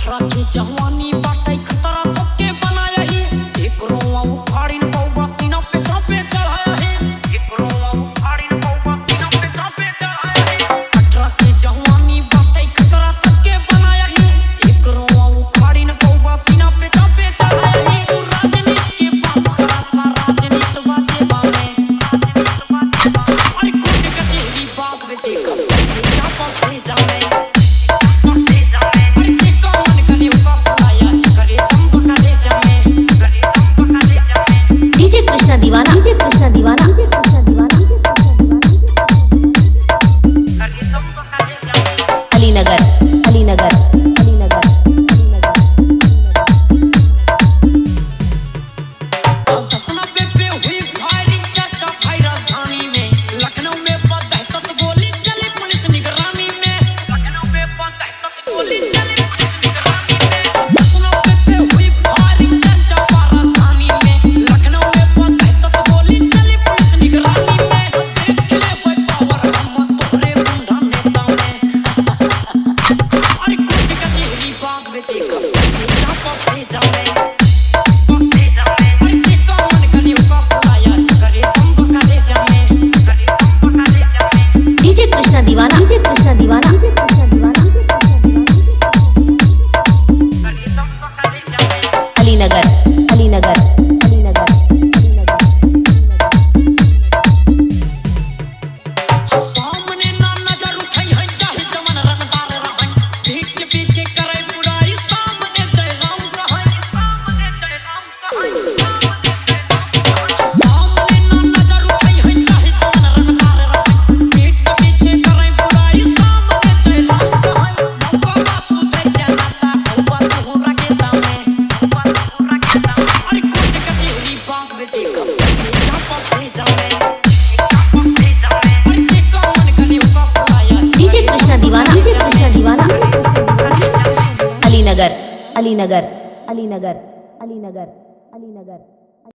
अठारह की जवानी बाटे खतरा सबके बनाया ही एक रोआ उखाड़ी न बहु सीना पे चापे चढ़ाया है एक रोआ उखाड़ी न बहु सीना पे चापे चढ़ाया है 18 की जवानी बाटे खतरा सबके बनाया ही एक रोआ उखाड़ी न बहु सीना पे चापे चढ़ाया है तू राजनीति के बात करा था राजनीति बाजे बाने अरे कोर्ट कचहरी बाग में देखा चापा पे जाने दीवाना अलीनगर अलीनगर